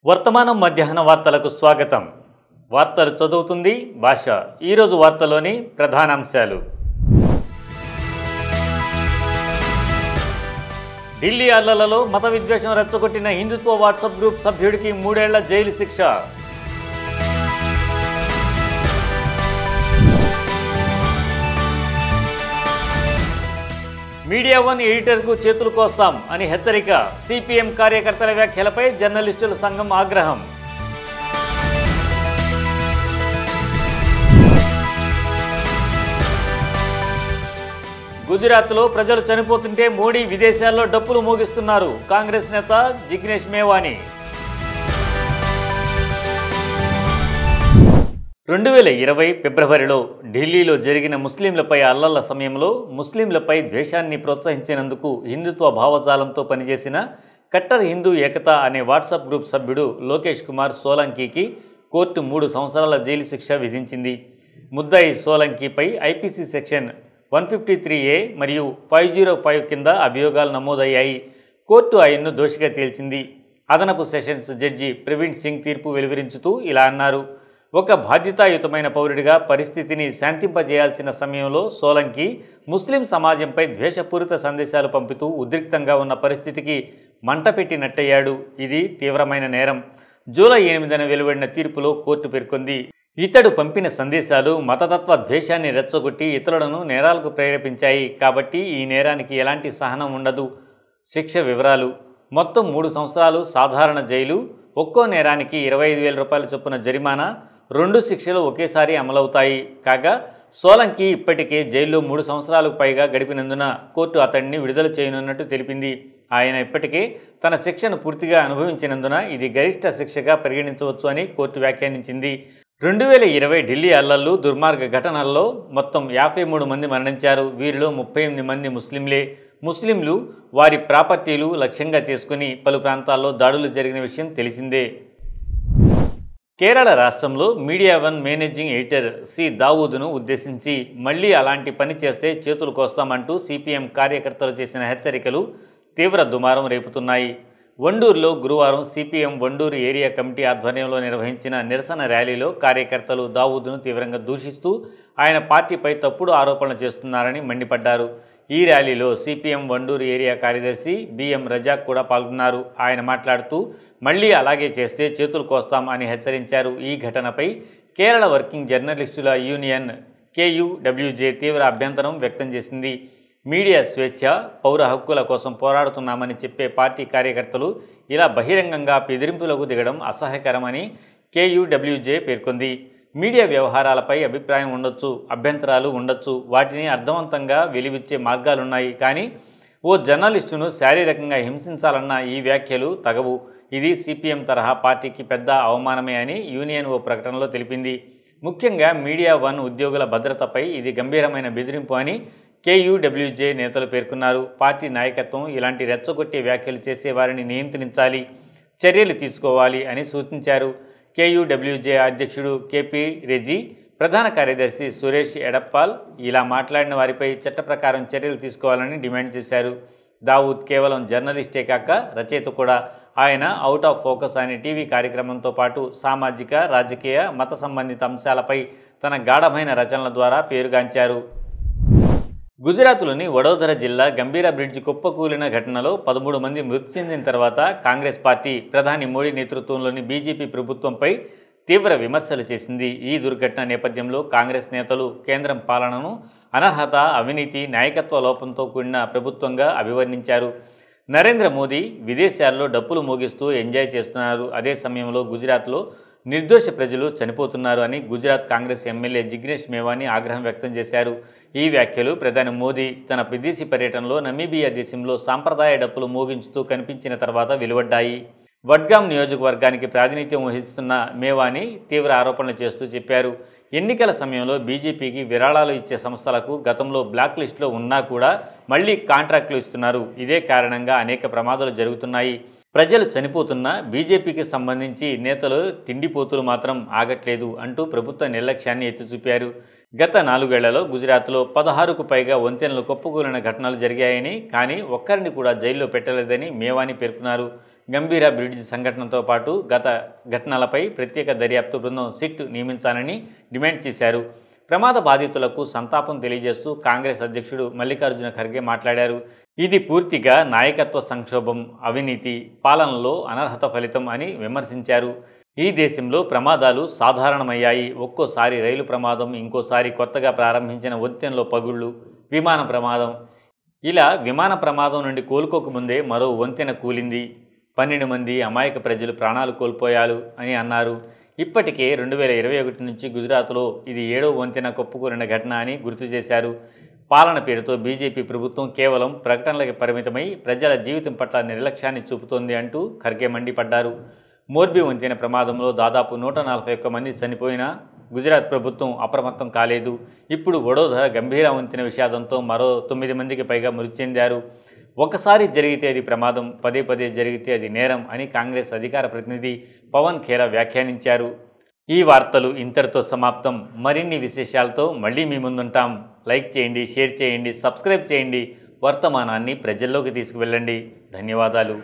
వర్తమానం మధ్యాహ్న వార్తలకు స్వాగతం. వార్తలు చదువుతుంది భాష. ఈరోజు వార్తలోని ప్రధానాంశాలు. ఢిల్లీ అల్లర్లలో మత విద్వేషం రెచ్చగొట్టిన హిందుత్వ వాట్సాప్ గ్రూప్ సభ్యుడికి 3 ఏళ్ల జైలు శిక్ష. మీడియా వన్ ఎడిటర్కు చేతులు కోస్తాం అని హెచ్చరిక. సిపిఎం కార్యకర్తల వ్యాఖ్యలపై జర్నలిస్టుల సంఘం ఆగ్రహం. గుజరాత్లో ప్రజలు చనిపోతుంటే మోడీ విదేశాల్లో డప్పులు మోగిస్తున్నారు. కాంగ్రెస్ నేత జిగ్నేష్ మేవానీ. 2020 ఫిబ్రవరిలో ఢిల్లీలో జరిగిన ముస్లింలపై అల్లర్ల సమయంలో ముస్లింలపై ద్వేషాన్ని ప్రోత్సహించినందుకు హిందుత్వ భావజాలంతో పనిచేసిన కట్టర్ హిందూ ఏకత అనే వాట్సాప్ గ్రూప్ సభ్యుడు లోకేష్ కుమార్ సోలంకీకి కోర్టు 3 సంవత్సరాల జైలు శిక్ష విధించింది. ముద్దాయి సోలంకీపై ఐపీసీ సెక్షన్ 153A మరియు 505 కింద అభియోగాలు నమోదయ్యాయి. కోర్టు ఆయన్ను దోషిగా తేల్చింది. అదనపు సెషన్స్ జడ్జి ప్రవీణ్ సింగ్ తీర్పు వెలువరించుతూ ఇలా అన్నారు. ఒక బాధ్యతాయుతమైన పౌరుడిగా పరిస్థితిని శాంతింపజేయాల్సిన సమయంలో సోలంకి ముస్లిం సమాజంపై ద్వేషపూరిత సందేశాలు పంపుతూ ఉద్రిక్తంగా ఉన్న పరిస్థితికి మంట పెట్టినట్టయ్యాడు. ఇది తీవ్రమైన నేరం. జూలై 8న వెలువడిన తీర్పులో కోర్టు పేర్కొంది. ఇతడు పంపిన సందేశాలు మతతత్వ ద్వేషాన్ని రెచ్చగొట్టి ఇతరులను నేరాలకు ప్రేరేపించాయి. కాబట్టి ఈ నేరానికి ఎలాంటి సహనం ఉండదు. శిక్ష వివరాలు: మొత్తం 3 సంవత్సరాలు సాధారణ జైలు, ఒక్కో నేరానికి 25,000 రూపాయల చొప్పున జరిమానా, 2 శిక్షలు ఒకేసారి అమలవుతాయి. కాగా సోలంకి ఇప్పటికే జైల్లో 3 సంవత్సరాలకు పైగా గడిపినందున కోర్టు అతడిని విడుదల చేయనున్నట్టు తెలిపింది. ఆయన ఇప్పటికే తన శిక్షను పూర్తిగా అనుభవించినందున ఇది గరిష్ట శిక్షగా పరిగణించవచ్చు అని కోర్టు వ్యాఖ్యానించింది. 2020 ఢిల్లీ అల్లర్లు, దుర్మార్గ ఘటనల్లో మొత్తం 53 మంది మరణించారు. వీరిలో 38 మంది ముస్లింలే. ముస్లింలు వారి ప్రాపర్టీలు లక్ష్యంగా చేసుకుని పలు ప్రాంతాల్లో దాడులు జరిగిన విషయం తెలిసిందే. కేరళ రాష్ట్రంలో Media One managing editor C దావూద్ను ఉద్దేశించి మళ్లీ అలాంటి పని చేస్తే చేతులు కోస్తామంటూ సిపిఎం కార్యకర్తలు చేసిన హెచ్చరికలు తీవ్ర దుమారం రేపుతున్నాయి. వండూరులో గురువారం సిపిఎం వండూరు ఏరియా కమిటీ ఆధ్వర్యంలో నిర్వహించిన నిరసన ర్యాలీలో కార్యకర్తలు దావూద్ను తీవ్రంగా దూషిస్తూ ఆయన పార్టీపై తప్పుడు ఆరోపణలు చేస్తున్నారని మండిపడ్డారు. ఈ ర్యాలీలో సిపిఎం వండూరు ఏరియా కార్యదర్శి బిఎం రజాక్ కూడా పాల్గొన్నారు. ఆయన మాట్లాడుతూ మళ్లీ అలాగే చేస్తే చేతులు కోస్తాం అని హెచ్చరించారు. ఈ ఘటనపై కేరళ వర్కింగ్ జర్నలిస్టుల యూనియన్ KUWJ తీవ్ర అభ్యంతరం వ్యక్తం చేసింది. మీడియా స్వేచ్ఛ, పౌర హక్కుల కోసం పోరాడుతున్నామని చెప్పే పార్టీ కార్యకర్తలు ఇలా బహిరంగంగా బెదిరింపులకు దిగడం అసహ్యకరమని KUWJ పేర్కొంది. మీడియా వ్యవహారాలపై అభిప్రాయం ఉండొచ్చు, అభ్యంతరాలు ఉండొచ్చు, వాటిని అర్థవంతంగా వెలివిచ్చే మార్గాలున్నాయి. కానీ ఓ జర్నలిస్టును శారీరకంగా హింసించాలన్న ఈ వ్యాఖ్యలు తగవు. ఇది సిపిఎం తరహా పార్టీకి పెద్ద అవమానమే అని యూనియన్ ఓ ప్రకటనలో తెలిపింది. ముఖ్యంగా మీడియా వన్ ఉద్యోగుల భద్రతపై ఇది గంభీరమైన బెదిరింపు అని KUWJ నేతలు పేర్కొన్నారు. పార్టీ నాయకత్వం ఇలాంటి రెచ్చగొట్టే వ్యాఖ్యలు చేసే వారిని నియంత్రించాలి, చర్యలు తీసుకోవాలి అని సూచించారు. KUWJ అధ్యక్షుడు KP రెజీ, ప్రధాన కార్యదర్శి సురేష్ ఎడప్పాల్ ఇలా మాట్లాడిన వారిపై చట్ట ప్రకారం చర్యలు తీసుకోవాలని డిమాండ్ చేశారు. దావూద్ కేవలం జర్నలిస్టే కాక రచయిత కూడా. ఆయన అవుట్ ఆఫ్ ఫోకస్ అనే టీవీ కార్యక్రమంతో పాటు సామాజిక, రాజకీయ, మత సంబంధిత అంశాలపై తన గాఢమైన రచనల ద్వారా పేరుగాంచారు. గుజరాత్లోని వడోదర జిల్లా గంభీరా బ్రిడ్జి కుప్పకూలిన ఘటనలో 13 మంది మృతి చెందిన తర్వాత కాంగ్రెస్ పార్టీ ప్రధాని మోడీ నేతృత్వంలోని బీజేపీ ప్రభుత్వంపై తీవ్ర విమర్శలు చేసింది. ఈ దుర్ఘటన నేపథ్యంలో కాంగ్రెస్ నేతలు కేంద్రం పాలనను అనర్హత, అవినీతి, నాయకత్వ లోపంతో కూడిన ప్రభుత్వంగా అభివర్ణించారు. నరేంద్ర మోదీ విదేశాల్లో డప్పులు మోగిస్తూ ఎంజాయ్ చేస్తున్నారు. అదే సమయంలో గుజరాత్లో నిర్దోష ప్రజలు చనిపోతున్నారు అని గుజరాత్ కాంగ్రెస్ ఎమ్మెల్యే జిగ్నేష్ మేవానీ ఆగ్రహం వ్యక్తం చేశారు. ఈ వ్యాఖ్యలు ప్రధాని మోదీ తన విదేశీ పర్యటనలో నమీబియా దేశంలో సాంప్రదాయ డప్పులు మోగించుతూ కనిపించిన తర్వాత వెలువడ్డాయి. వడ్గామ్ నియోజకవర్గానికి ప్రాతినిధ్యం వహిస్తున్న మేవానీ తీవ్ర ఆరోపణలు చేస్తూ చెప్పారు. ఎన్నికల సమయంలో బీజేపీకి విరాళాలు ఇచ్చే సంస్థలకు గతంలో బ్లాక్ లిస్టులో ఉన్నా కూడా మళ్లీ కాంట్రాక్టులు ఇస్తున్నారు. ఇదే కారణంగా అనేక ప్రమాదాలు జరుగుతున్నాయి. ప్రజలు చనిపోతున్నా బీజేపీకి సంబంధించి నేతలు తిండిపోతులు మాత్రం ఆగట్లేదు అంటూ ప్రభుత్వ నిర్లక్ష్యాన్ని ఎత్తిచూపారు. గత 4 ఏళ్లలో గుజరాత్లో 16కు పైగా వంతెనలు కుప్పకూలిన ఘటనలు జరిగాయని, కానీ ఒక్కరిని కూడా జైల్లో పెట్టలేదని మేవానీ పేర్కొన్నారు. గంభీర బ్రిడ్జ్ సంఘటనతో పాటు గత ఘటనలపై ప్రత్యేక దర్యాప్తు బృందం సిట్ నియమించాలని డిమాండ్ చేశారు. ప్రమాద బాధితులకు సంతాపం తెలియజేస్తూ కాంగ్రెస్ అధ్యక్షుడు మల్లికార్జున ఖర్గే మాట్లాడారు. ఇది పూర్తిగా నాయకత్వ సంక్షోభం, అవినీతి పాలనలో అనర్హత ఫలితం అని విమర్శించారు. ఈ దేశంలో ప్రమాదాలు సాధారణమయ్యాయి. ఒక్కోసారి రైలు ప్రమాదం, ఇంకోసారి కొత్తగా ప్రారంభించిన వంతెనలో పగుళ్లు, విమాన ప్రమాదం. ఇలా విమాన ప్రమాదం నుండి కోలుకోకముందే మరో వంతెన కూలింది. 12 మంది అమాయక ప్రజలు ప్రాణాలు కోల్పోయారు అని అన్నారు. ఇప్పటికే 2021 నుంచి గుజరాత్లో ఇది 7వ వంతెన కొప్పుకూలిన ఘటన అని గుర్తు చేశారు. పాలన పేరుతో బీజేపీ ప్రభుత్వం కేవలం ప్రకటనలకు పరిమితమై ప్రజల జీవితం పట్ల నిర్లక్ష్యాన్ని చూపుతోంది అంటూ ఖర్గే మండిపడ్డారు. మోర్బీ వంతెన ప్రమాదంలో దాదాపు 141 మంది చనిపోయినా గుజరాత్ ప్రభుత్వం అప్రమత్తం కాలేదు. ఇప్పుడు వడోదర గంభీర వంతెన విషాదంతో మరో 9 మందికి పైగా మృతి చెందారు. ఒకసారి జరిగితే అది ప్రమాదం, పదే పదే జరిగితే అది నేరం అని కాంగ్రెస్ అధికార ప్రతినిధి పవన్ ఖేరా వ్యాఖ్యానించారు. ఈ వార్తలు ఇంతటితో సమాప్తం. మరిన్ని విశేషాలతో మళ్ళీ మీ ముందుంటాం. లైక్ చేయండి, షేర్ చేయండి, సబ్స్క్రైబ్ చేయండి. వర్తమానాన్ని ప్రజల్లోకి తీసుకువెళ్ళండి. ధన్యవాదాలు.